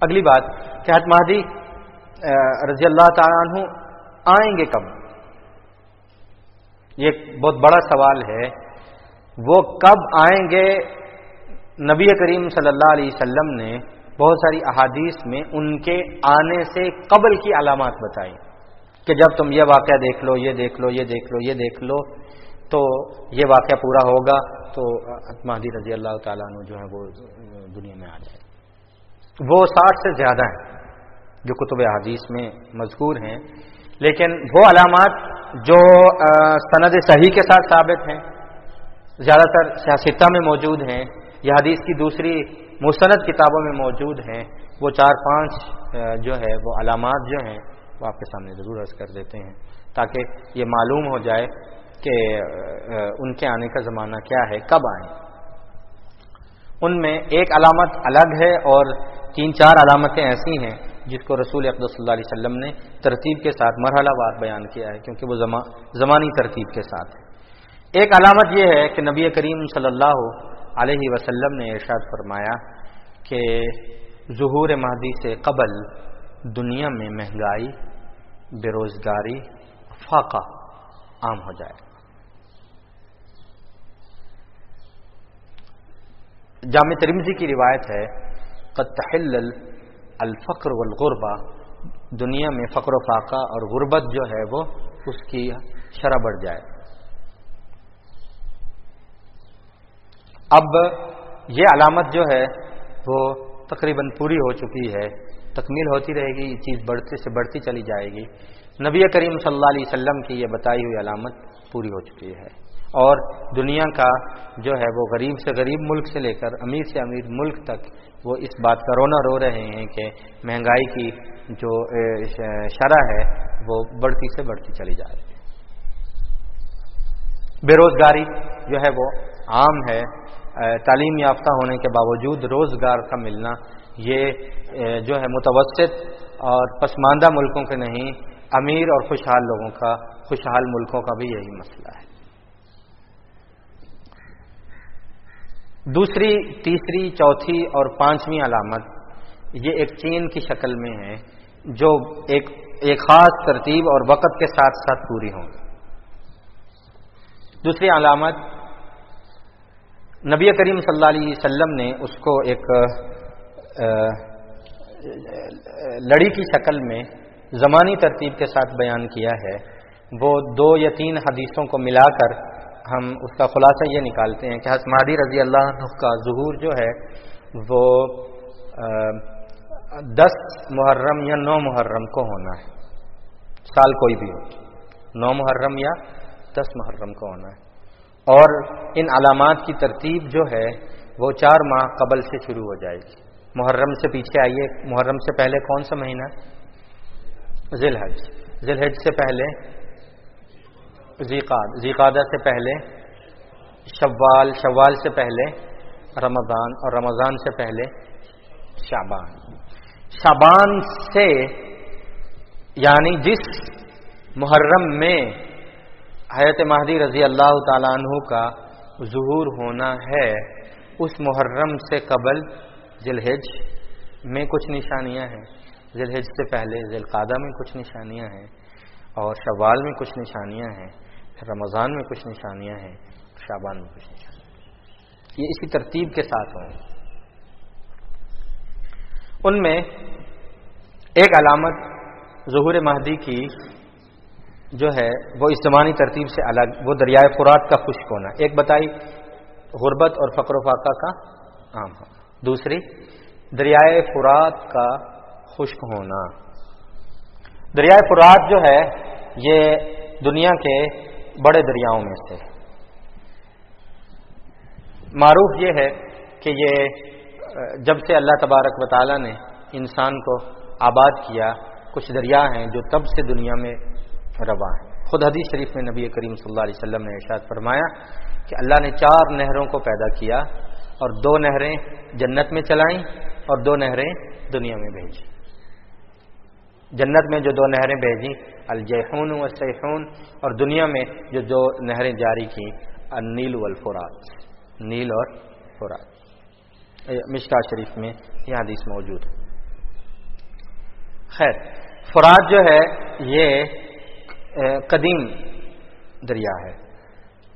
اگلی بات کہ حضرت مہدی رضی اللہ تعالیٰ عنہ آئیں گے کب؟ یہ ایک بہت بڑا سوال ہے. وہ کب آئیں گے؟ نبی کریم صلی اللہ علیہ وسلم نے بہت ساری احادیث میں ان کے آنے سے قبل کی علامات بتائی کہ جب تم یہ واقعہ دیکھ لو، یہ دیکھ لو، یہ دیکھ لو، یہ دیکھ لو، تو یہ واقعہ پورا ہوگا تو مہدی رضی اللہ تعالیٰ عنہ جو ہے وہ دنیا میں آ جائے. وہ 60 سے زیادہ ہیں جو کتب حدیث میں مذکور ہیں، لیکن وہ علامات جو سند صحیح کے ساتھ ثابت ہیں، زیادہ تر سیاستہ میں موجود ہیں یا حدیث کی دوسری مستند کتابوں میں موجود ہیں، وہ 4-5 جو ہے وہ علامات جو ہیں وہ آپ کے سامنے ضرور عرض کر دیتے ہیں تاکہ یہ معلوم ہو جائے کہ ان کے آنے کا زمانہ کیا ہے، کب آئیں. ان میں ایک علامت الگ ہے اور 3-4 علامتیں ایسی ہیں جس کو رسول اقدس صلی اللہ علیہ وسلم نے ترتیب کے ساتھ مرحلہ وار بیان کیا ہے کیونکہ وہ زمانی ترتیب کے ساتھ ہے. ایک علامت یہ ہے کہ نبی کریم صلی اللہ علیہ وسلم نے ارشاد فرمایا کہ ظہور مہدی سے قبل دنیا میں مہنگائی، بے روزگاری، فاقہ عام ہو جائے. جامع ترمذی کی روایت ہے قد تحل الفقر والغربہ، دنیا میں فقر و فاقہ اور غربت جو ہے وہ اس کی شرح بڑھ جائے. اب یہ علامت جو ہے وہ تقریباً پوری ہو چکی ہے، تکمیل ہوتی رہے گی، یہ چیز بڑھتے سے بڑھتی چلی جائے گی. نبی کریم صلی اللہ علیہ وسلم کی یہ بتائی ہوئی علامت پوری ہو چکی ہے اور دنیا کا جو ہے وہ غریب سے غریب ملک سے لے کر امیر سے امیر ملک تک وہ اس بات کا رونا رو رہے ہیں کہ مہنگائی کی جو شرح ہے وہ بڑھتی سے بڑھتی چلی جا رہی ہے. بے روزگاری جو ہے وہ عام ہے. تعلیم یافتہ ہونے کے باوجود روزگار کا ملنا یہ جو ہے متوسط اور پسماندہ ملکوں کے نہیں، امیر اور خوشحال لوگوں کا، خوشحال ملکوں کا بھی یہی مسئلہ ہے. دوسری، تیسری، چوتھی اور 5ویں علامت یہ ایک چین کی شکل میں ہے جو ایک خاص ترتیب اور وقت کے ساتھ ساتھ پوری ہوں. دوسری علامت نبی کریم صلی اللہ علیہ وسلم نے اس کو ایک لڑی کی شکل میں زمانی ترتیب کے ساتھ بیان کیا ہے. وہ 2 یا 3 حدیثوں کو ملا کر ہم اس کا خلاصہ یہ نکالتے ہیں کہ حضرت مہدی رضی اللہ عنہ کا ظہور جو ہے وہ 10 محرم یا 9 محرم کو ہونا ہے. سال کوئی بھی ہو، 9 محرم یا 10 محرم کو ہونا ہے. اور ان علامات کی ترتیب جو ہے وہ 4 ماہ قبل سے شروع ہو جائے گی. محرم سے پیچھے آئیے، محرم سے پہلے کون سا مہینہ؟ ذی الحج. ذی الحج سے پہلے ذی قعدہ سے پہلے شوال، شوال سے پہلے رمضان اور رمضان سے پہلے شعبان. شعبان سے یعنی جس محرم میں حضرت مہدی رضی اللہ تعالیٰ عنہ کا ظہور ہونا ہے اس محرم سے قبل ذی الحج میں کچھ نشانیاں ہیں، ذی الحج سے پہلے ذی القعدہ میں کچھ نشانیاں ہیں اور شوال میں کچھ نشانیاں ہیں، رمضان میں کچھ نشانیاں ہیں، شعبان میں کچھ نشانیاں ہیں. یہ اسی ترتیب کے ساتھ ہوں. ان میں ایک علامت ظہور مہدی کی جو ہے وہ اس زمانی ترتیب سے الگ، وہ دریائے فرات کا خشک ہونا. ایک بتائی غربت اور فقر و فاقہ کا عام ہونا، دوسری دریائے فرات کا خشک ہونا. دریائے فرات جو ہے یہ دنیا کے بڑے دریاؤں میں سے معروف یہ ہے کہ یہ جب سے اللہ تبارک و تعالی نے انسان کو آباد کیا کچھ دریا ہیں جو تب سے دنیا میں رواں ہیں. خود حدیث شریف میں نبی کریم صلی اللہ علیہ وسلم نے ارشاد فرمایا کہ اللہ نے 4 نہروں کو پیدا کیا اور 2 نہریں جنت میں چلائیں اور 2 نہریں دنیا میں بھیجی. جنت میں جو 2 نہریں بھیجی الجیحون والسیحون اور دنیا میں جو 2 نہریں جاری کی النیل والفرات، نیل اور فرات. مشکوٰۃ شریف میں یہ حدیث موجود ہے. خیر، فرات جو ہے یہ قدیم دریا ہے،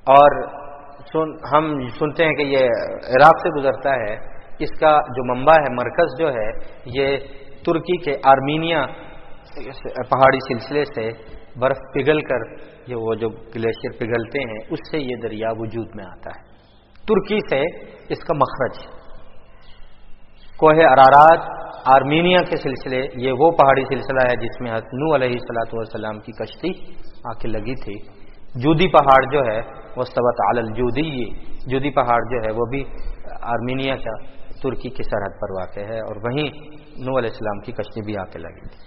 اور ہم سنتے ہیں کہ یہ عراق سے گزرتا ہے. اس کا جو منبع ہے، مرکز جو ہے، یہ ترکی کے آرمینیا پہاڑی سلسلے سے برف پگھل کر، یہ وہ جو گلیشیئر پگھلتے ہیں اس سے یہ دریا وجود میں آتا ہے. ترکی سے اس کا مخرج کوہ ارارات آرمینیا کے سلسلے، یہ وہ پہاڑی سلسلہ ہے جس میں حضرت نوح علیہ الصلوۃ والسلام کی کشتی آ کے لگی تھی. جودی پہاڑ جو ہے وہ استوت علی الجودی، جودی پہاڑ جو ہے وہ بھی آرمینیا کا ترکی کی سرحد پر واقع ہے، اور وہیں نوح علیہ السلام کی کشتی بھی آ کے لگی تھی.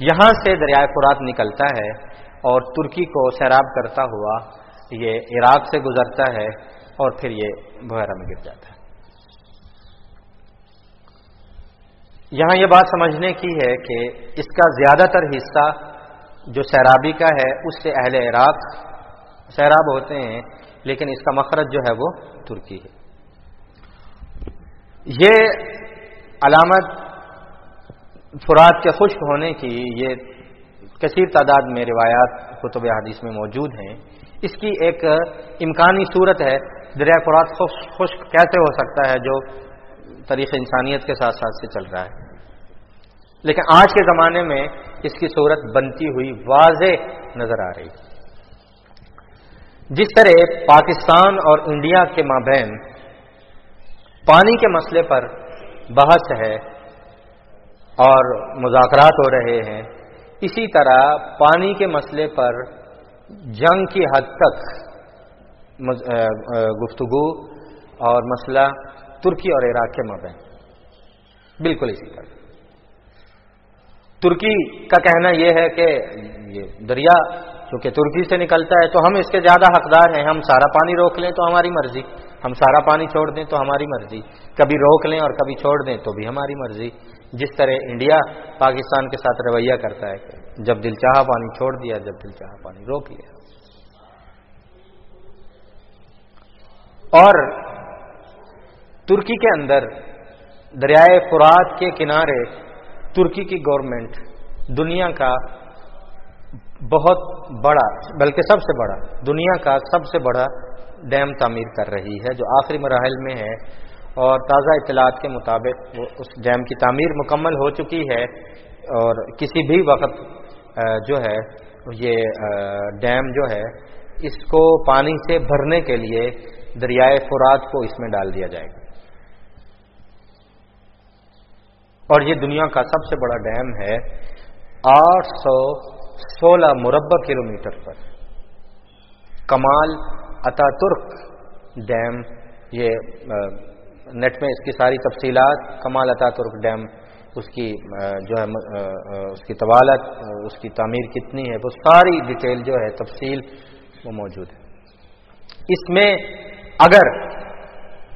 یہاں سے دریائے فرات نکلتا ہے اور ترکی کو سیراب کرتا ہوا یہ عراق سے گزرتا ہے اور پھر یہ بحیرہ میں گر جاتا ہے. یہاں یہ بات سمجھنے کی ہے کہ اس کا زیادہ تر حصہ جو سیرابی کا ہے اس سے اہل عراق سیراب ہوتے ہیں، لیکن اس کا مخرج جو ہے وہ ترکی ہے. یہ علامت فرات کے خشک ہونے کی یہ کثیر تعداد میں روایات کتب حدیث میں موجود ہیں. اس کی ایک امکانی صورت ہے، دریائے فرات خشک کیسے ہو سکتا ہے جو تاریخ انسانیت کے ساتھ ساتھ سے چل رہا ہے، لیکن آج کے زمانے میں اس کی صورت بنتی ہوئی واضح نظر آ رہی. جس طرح پاکستان اور انڈیا کے مابین پانی کے مسئلے پر بحث ہے اور مذاکرات ہو رہے ہیں، اسی طرح پانی کے مسئلے پر جنگ کی حد تک گفتگو اور مسئلہ ترکی اور عراق کے مابین بالکل اسی طرح. ترکی کا کہنا یہ ہے کہ یہ دریا چونکہ ترکی سے نکلتا ہے تو ہم اس کے زیادہ حقدار ہیں، ہم سارا پانی روک لیں تو ہماری مرضی، ہم سارا پانی چھوڑ دیں تو ہماری مرضی، کبھی روک لیں اور کبھی چھوڑ دیں تو بھی ہماری مرضی. جس طرح انڈیا پاکستان کے ساتھ رویہ کرتا ہے کہ جب دل چاہا پانی چھوڑ دیا، جب دل چاہا پانی روک لیا. اور ترکی کے اندر دریائے فرات کے کنارے ترکی کی گورنمنٹ دنیا کا بہت بڑا، بلکہ سب سے بڑا، دنیا کا سب سے بڑا ڈیم تعمیر کر رہی ہے جو آخری مراحل میں ہے، اور تازہ اطلاعات کے مطابق اس ڈیم کی تعمیر مکمل ہو چکی ہے، اور کسی بھی وقت جو ہے یہ ڈیم جو ہے اس کو پانی سے بھرنے کے لیے دریائے فرات کو اس میں ڈال دیا جائے گا. اور یہ دنیا کا سب سے بڑا ڈیم ہے، 816 مربع کلومیٹر پر. کمال اتا ترک ڈیم، یہ نیٹ میں اس کی ساری تفصیلات، کمال اتا ترک ڈیم، اس کی جو ہے اس کی طوالت، اس کی تعمیر کتنی ہے، وہ ساری ڈیٹیل جو ہے تفصیل وہ موجود ہے. اس میں اگر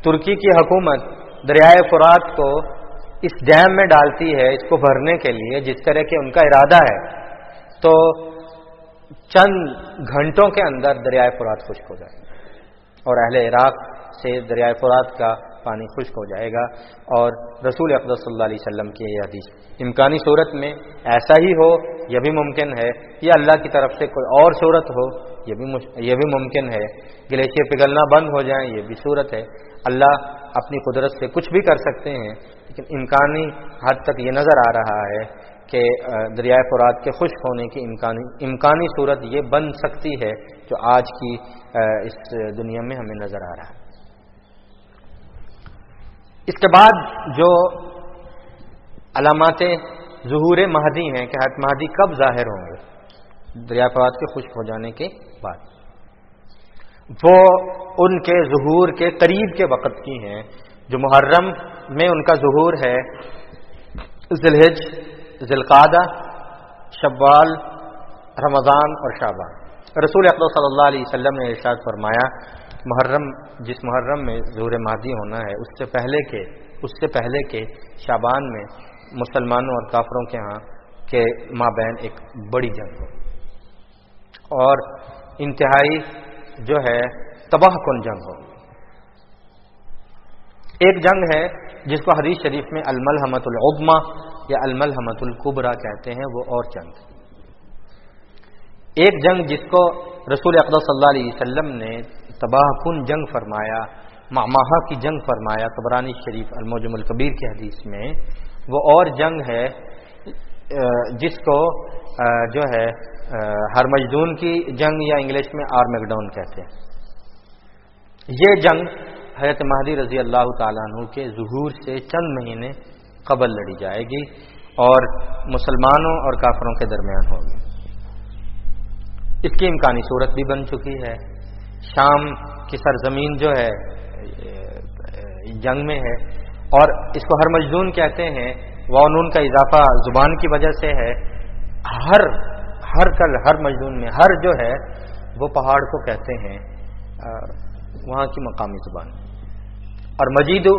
ترکی کی حکومت دریائے فرات کو اس ڈیم میں ڈالتی ہے اس کو بھرنے کے لیے، جس طرح کہ ان کا ارادہ ہے، تو چند گھنٹوں کے اندر دریائے فرات خشک ہو جائے گا اور اہل عراق سے دریائے فرات کا پانی خشک ہو جائے گا. اور رسول اقدس صلی اللہ علیہ وسلم کی یہ حدیث امکانی صورت میں ایسا ہی ہو یہ بھی ممکن ہے، یا اللہ کی طرف سے کوئی اور صورت ہو یہ بھی ممکن ہے. گلیشیئر پگھلنا بند ہو جائیں یہ بھی صورت ہے. اللہ اپنی قدرت سے کچھ بھی کر سکتے ہیں، لیکن امکانی حد تک یہ نظر آ رہا ہے کہ دریائے فرات کے خشک ہونے کی امکانی صورت یہ بن سکتی ہے جو آج کی اس دنیا میں ہمیں نظر آ رہا ہے. اس کے بعد جو علامات ظہور مہدی ہیں کہ حضرت مہدی کب ظاہر ہوں گے دریائے فرات کے خشک ہو جانے کے بعد، وہ ان کے ظہور کے قریب کے وقت کی ہیں. جو محرم میں ان کا ظہور ہے، ذی الحج، ذی القعدہ، شوال، رمضان اور شعبان. رسول اقدس صلی اللہ علیہ وسلم نے ارشاد فرمایا جس محرم میں ظہور مہدی ہونا ہے اس سے پہلے کے شعبان میں مسلمانوں اور کافروں کے ہاں کے مابین ایک بڑی جنگ ہو اور انتہائی جو ہے تباہ کن جنگ ہو. ایک جنگ ہے جس کو حدیث شریف میں الملحمۃ العظمی یا الملحمۃ الکبریٰ کہتے ہیں، وہ اور جنگ. ایک جنگ جس کو رسول اقدس صلی اللہ علیہ وسلم نے تباہ کن جنگ فرمایا، معمہہ کی جنگ فرمایا، طبرانی شریف المعجم الکبیر کی حدیث میں، وہ اور جنگ ہے جس کو جو ہے ہرمجدون کی جنگ یا انگلش میں آرمیگڈون کہتے ہیں. یہ جنگ حضرت مہدی رضی اللہ تعالیٰ عنہ کے ظہور سے چند مہینے قبل لڑی جائے گی اور مسلمانوں اور کافروں کے درمیان ہوگی. اس کی امکانی صورت بھی بن چکی ہے. شام کی سرزمین جو ہے جنگ میں ہے، اور اس کو ہرمجدون کہتے ہیں. واو نون کا اضافہ زبان کی وجہ سے ہے. ہر مجدون میں ہر جو ہے وہ پہاڑ کو کہتے ہیں وہاں کی مقامی زبان. اور مجیدو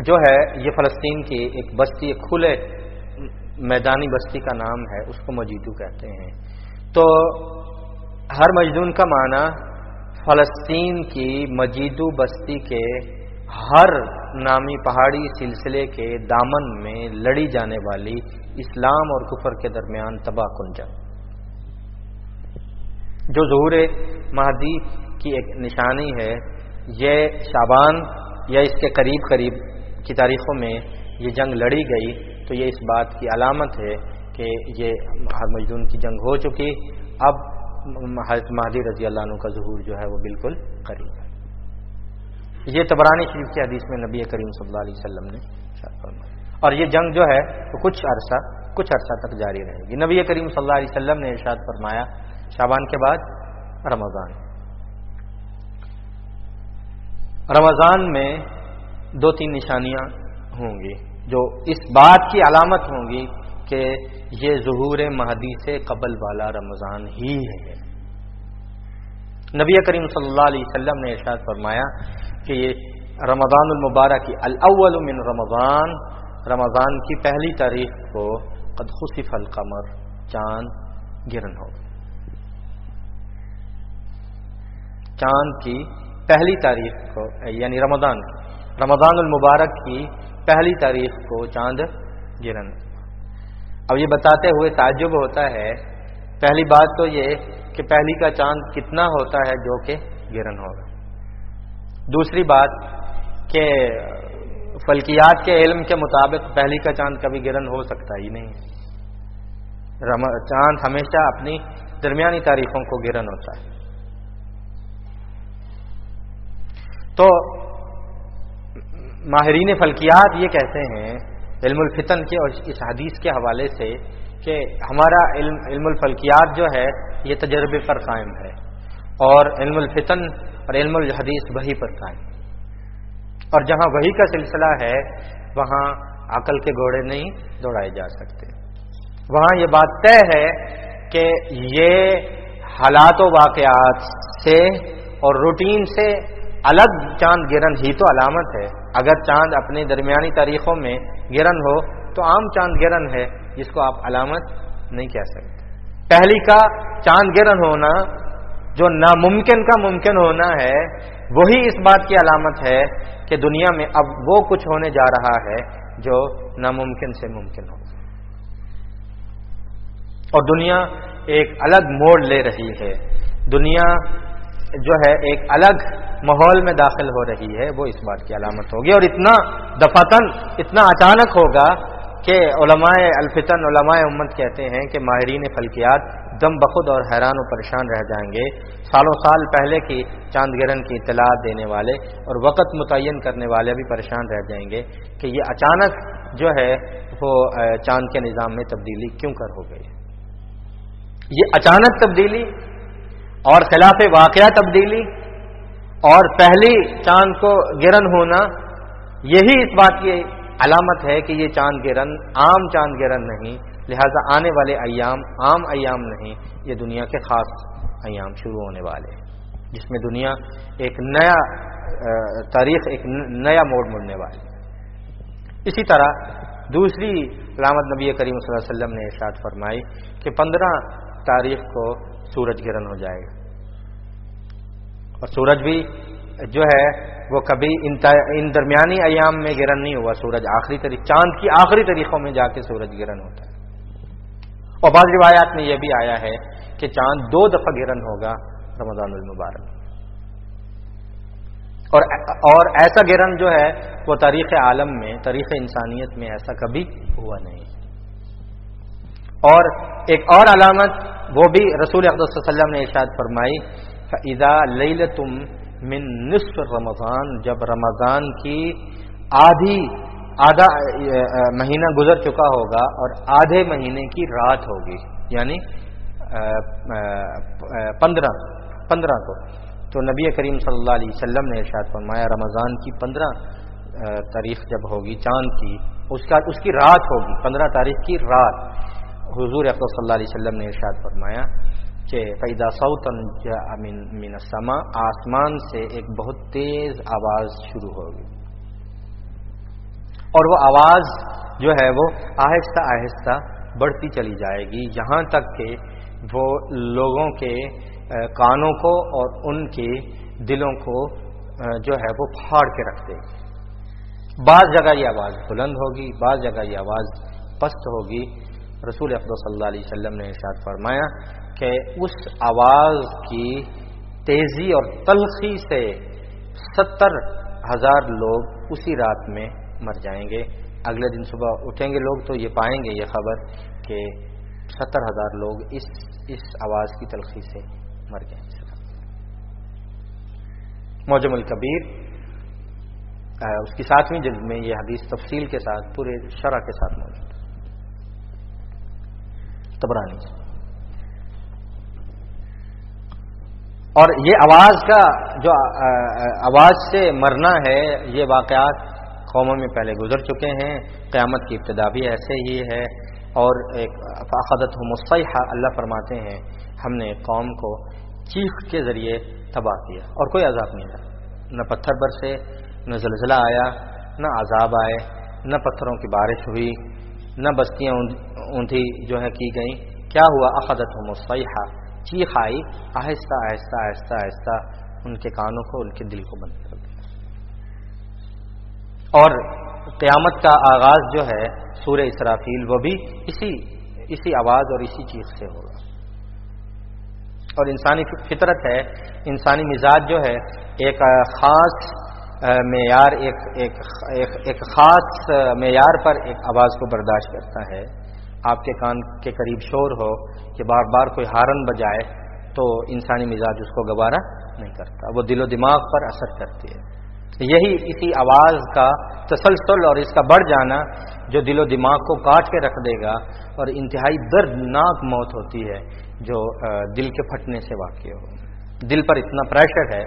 جو ہے یہ فلسطین کی ایک بستی، ایک کھلے میدانی بستی کا نام ہے، اس کو مجیدو کہتے ہیں. تو ہر مجدون کا معنی فلسطین کی مجیدو بستی کے ہر نامی پہاڑی سلسلے کے دامن میں لڑی جانے والی اسلام اور کفر کے درمیان تباہ کن جنگ، جو ظہور مہدی کی ایک نشانی ہے. یہ شعبان یا اس کے قریب کی تاریخوں میں یہ جنگ لڑی گئی، تو یہ اس بات کی علامت ہے کہ یہ ہرمجدون کی جنگ ہو چکی. اب حضرت مہدی رضی اللہ عنہ کا ظہور جو ہے وہ بالکل قریب ہے. یہ طبرانی شریف کی حدیث میں نبی کریم صلی اللہ علیہ وسلم نے ارشاد فرمایا. اور یہ جنگ جو ہے وہ کچھ عرصہ تک جاری رہے گی. نبی کریم صلی اللہ علیہ وسلم نے ارشاد فرمایا شعبان کے بعد رمضان میں 2-3 نشانیاں ہوں گی جو اس بات کی علامت ہوں گی کہ یہ ظہور مہدی سے قبل والا رمضان ہی ہے. نبی کریم صلی اللہ علیہ وسلم نے ارشاد فرمایا کہ یہ رمضان المبارک کی الاول من رمضان کی پہلی تاریخ کو قد خسف القمر، چاند گرن ہوگا. چاند کی پہلی تاریخ کو یعنی رمضان المبارک کی پہلی تاریخ کو چاند گرن. اب یہ بتاتے ہوئے تعجب ہوتا ہے، پہلی بات تو یہ کہ پہلی کا چاند کتنا ہوتا ہے جو کہ گرن ہوگا. دوسری بات کہ فلکیات کے علم کے مطابق پہلی کا چاند کبھی گرن ہو سکتا ہی نہیں. چاند ہمیشہ اپنی درمیانی تاریخوں کو گرن ہوتا ہے. تو ماہرین فلکیات یہ کہتے ہیں علم الفتن کے اور اس حدیث کے حوالے سے کہ ہمارا علم الفلکیات جو ہے یہ تجربے پر قائم ہے، اور علم الفتن اور علم الحدیث وحی پر قائم. اور جہاں وحی کا سلسلہ ہے وہاں عقل کے گھوڑے نہیں دوڑائے جا سکتے. وہاں یہ بات طے ہے کہ یہ حالات و واقعات سے اور روٹین سے الگ چاند گرن ہی تو علامت ہے. اگر چاند اپنی درمیانی تاریخوں میں گرن ہو تو عام چاند گرن ہے جس کو آپ علامت نہیں کہہ سکتے. پہلی کا چاند گرن ہونا جو ناممکن کا ممکن ہونا ہے وہی اس بات کی علامت ہے کہ دنیا میں اب وہ کچھ ہونے جا رہا ہے جو ناممکن سے ممکن ہو، اور دنیا ایک الگ موڑ لے رہی ہے. دنیا جو ہے ایک الگ ماحول میں داخل ہو رہی ہے، وہ اس بات کی علامت ہوگی. اور اتنا دفاتن، اتنا اچانک ہوگا کہ علماء الفتن، علماء امت کہتے ہیں کہ ماہرین فلکیات دم بخود اور حیران و پریشان رہ جائیں گے. سالوں سال پہلے کی چاند گرہن کی اطلاع دینے والے اور وقت متعین کرنے والے بھی پریشان رہ جائیں گے کہ یہ اچانک جو ہے وہ چاند کے نظام میں تبدیلی کیوں کر ہو گئی. یہ اچانک تبدیلی اور خلاف واقعہ تبدیلی اور پہلی چاند کو گرہن ہونا یہی اس بات کی علامت ہے کہ یہ چاند گرہن عام چاند گرہن نہیں، لہذا آنے والے ایام عام ایام نہیں، یہ دنیا کے خاص ایام شروع ہونے والے ہیں جس میں دنیا ایک نیا تاریخ، ایک نیا موڑ مڑنے والی. اسی طرح دوسری علامت نبی کریم صلی اللہ علیہ وسلم نے ارشاد فرمائی کہ 15 تاریخ کو سورج گرہن ہو جائے گا، اور سورج بھی جو ہے وہ کبھی ان درمیانی ایام میں گرہن نہیں ہوا سورج، چاند کی آخری تاریخوں میں جا کے سورج گرہن ہوتا ہے. اور بعض روایات میں یہ بھی آیا ہے کہ چاند 2 دفعہ گرہن ہوگا رمضان المبارک. اور ایسا گرہن جو ہے وہ تاریخ عالم میں، تاریخ انسانیت میں ایسا کبھی ہوا نہیں. اور ایک اور علامت وہ بھی رسول اقدس صلی اللہ علیہ وسلم نے ارشاد فرمائی، فَإِذَا لَيْلَةٌ مِّن نِصْفِ رمضان، جب رمضان کی آدھا مہینہ گزر چکا ہوگا اور آدھے مہینے کی رات ہوگی، یعنی 15 کو، تو نبی کریم صلی اللہ علیہ وسلم نے ارشاد فرمایا رمضان کی 15 تاریخ جب ہوگی چاند کی، اس کی رات ہوگی، 15 تاریخ کی رات. حضور اقدس صلی اللہ علیہ وسلم نے ارشاد فرمایا کہ فَإِذَا صَوْتًا جَاءَ مِنَ السَّمَاءِ، آسمان سے ایک بہت تیز آواز شروع ہوگی، اور وہ آواز جو ہے وہ آہستہ آہستہ بڑھتی چلی جائے گی، یہاں تک کہ وہ لوگوں کے کانوں کو اور ان کے دلوں کو جو ہے وہ پھاڑ کے رکھ دے گی. بعض جگہ یہ آواز بلند ہوگی، بعض جگہ یہ آواز پست ہوگی. رسول اقدس صلی اللہ علیہ وسلم نے ارشاد فرمایا کہ اس آواز کی تیزی اور تلخی سے 70,000 لوگ اسی رات میں مر جائیں گے. اگلے دن صبح اٹھیں گے لوگ تو یہ پائیں گے یہ خبر کہ 70,000 لوگ اس آواز کی تلخی سے مر گئے. معجم الکبیر اس کی 7ویں جلد میں یہ حدیث تفصیل کے ساتھ پورے شرح کے ساتھ موجود ہے. طبرانی سے. اور یہ آواز کا جو آواز سے مرنا ہے، یہ واقعات قوموں میں پہلے گزر چکے ہیں. قیامت کی ابتدا بھی ایسے ہی ہے. اور ایک فاخذتهم الصیحہ، اللہ فرماتے ہیں ہم نے قوم کو چیخ کے ذریعے تباہ کیا اور کوئی عذاب نہیں آیا. نہ پتھر برسے، نہ زلزلہ آیا، نہ عذاب آئے، نہ پتھروں کی بارش ہوئی، نہ بستیاں اونٹی جو ہے کی گئیں. کیا ہوا؟ اخذتهم الصیحہ، چیخ آئی، آہستہ آہستہ آہستہ آہستہ ان کے کانوں کو، ان کے دل کو بند کر دیا. اور قیامت کا آغاز جو ہے سورہ اسرافیل، وہ بھی اسی آواز اور اسی چیخ سے ہوگا. اور انسانی فطرت ہے، انسانی مزاج جو ہے ایک خاص معیار ایک خاص معیار پر ایک آواز کو برداشت کرتا ہے. آپ کے کان کے قریب شور ہو کہ بار بار کوئی ہارن بجائے تو انسانی مزاج اس کو گوارا نہیں کرتا، وہ دل و دماغ پر اثر کرتی ہے. یہی اسی آواز کا تسلسل اور اس کا بڑھ جانا جو دل و دماغ کو کاٹ کے رکھ دے گا، اور انتہائی دردناک موت ہوتی ہے جو دل کے پھٹنے سے واقع ہو. دل پر اتنا پریشر ہے،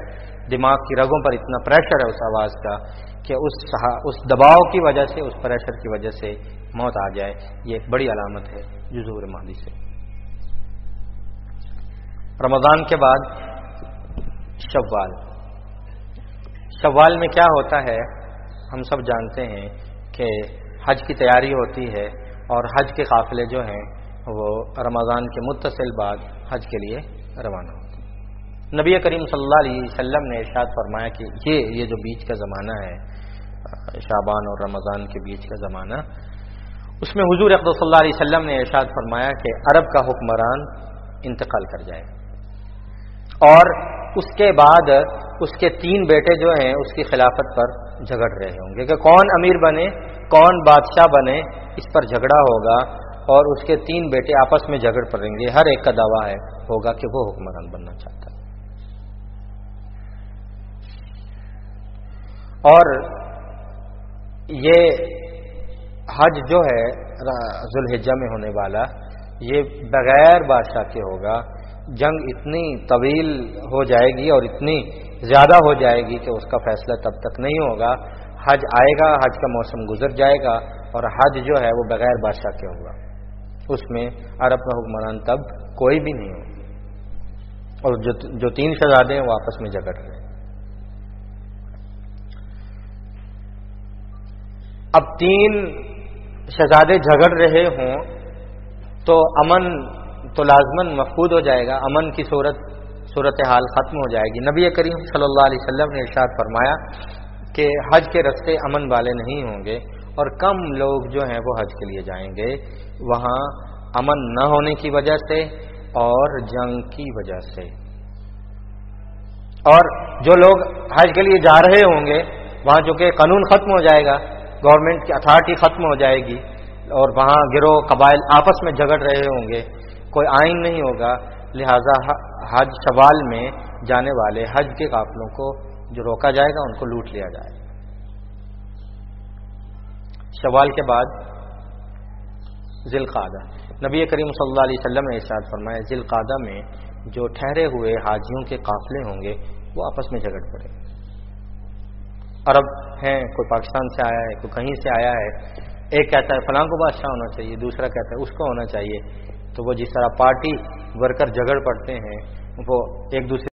دماغ کی رگوں پر اتنا پریشر ہے اس آواز کا کہ اس دباؤ کی وجہ سے، اس پریشر کی وجہ سے موت آ جائے. یہ ایک بڑی علامت ہے ظہور مہدی سے. رمضان کے بعد شوال میں کیا ہوتا ہے ہم سب جانتے ہیں کہ حج کی تیاری ہوتی ہے، اور حج کے قافلے جو ہیں وہ رمضان کے متصل بعد حج کے لیے روانہ ہوتے ہیں. نبی کریم صلی اللہ علیہ وسلم نے ارشاد فرمایا کہ یہ جو بیچ کا زمانہ ہے، شعبان اور رمضان کے بیچ کا زمانہ، اس میں حضور اقدس صلی اللہ علیہ وسلم نے ارشاد فرمایا کہ عرب کا حکمران انتقال کر جائے، اور اس کے بعد اس کے 3 بیٹے جو ہیں اس کی خلافت پر جھگڑ رہے ہوں گے کہ کون امیر بنے، کون بادشاہ بنے. اس پر جھگڑا ہوگا اور اس کے 3 بیٹے آپس میں جھگڑ پڑیں گے. ہر ایک کا دعویٰ ہوگا کہ وہ حکمران بننا چاہتا ہے. اور یہ حج جو ہے ذوالحجہ میں ہونے والا، یہ بغیر بادشاہ کے ہوگا. جنگ اتنی طویل ہو جائے گی اور اتنی زیادہ ہو جائے گی کہ اس کا فیصلہ تب تک نہیں ہوگا. حج آئے گا، حج کا موسم گزر جائے گا، اور حج جو ہے وہ بغیر بادشاہ کے ہوگا. اس میں عرب کا حکمران تب کوئی بھی نہیں ہوگا، اور جو 3 شہزادے ہیں وہ آپس میں جھگڑ رہے ہیں. اب 3 شہزادے جھگڑ رہے ہوں تو امن تو لازماً مفقود ہو جائے گا، امن کی صورت صورتحال ختم ہو جائے گی۔ نبی کریم صلی اللہ علیہ وسلم نے ارشاد فرمایا کہ حج کے رستے امن والے نہیں ہوں گے، اور کم لوگ جو ہیں وہ حج کے لیے جائیں گے، وہاں امن نہ ہونے کی وجہ سے اور جنگ کی وجہ سے۔ اور جو لوگ حج کے لیے جا رہے ہوں گے وہاں چونکہ قانون ختم ہو جائے گا، گورنمنٹ کی اتھارٹی ختم ہو جائے گی، اور وہاں گروہ قبائل آپس میں جھگڑ رہے ہوں گے، کوئی آئین نہیں ہوگا، لہذا حج شوال میں جانے والے حج کے قافلوں کو جو روکا جائے گا ان کو لوٹ لیا جائے گا۔ شوال کے بعد ذی القعدہ، نبی کریم صلی اللہ علیہ وسلم نے ارشاد فرمایا ذی القعدہ میں جو ٹھہرے ہوئے حاجیوں کے قافلے ہوں گے وہ آپس میں جھگڑ پڑے۔ عرب ہیں، کوئی پاکستان سے آیا ہے، کوئی کہیں سے آیا ہے، ایک کہتا ہے فلاں کو بادشاہ ہونا چاہیے، دوسرا کہتا ہے اس کو ہونا چاہیے، تو وہ جس طرح پارٹی ورکر جھگڑ پڑتے ہیں وہ ایک دوسرے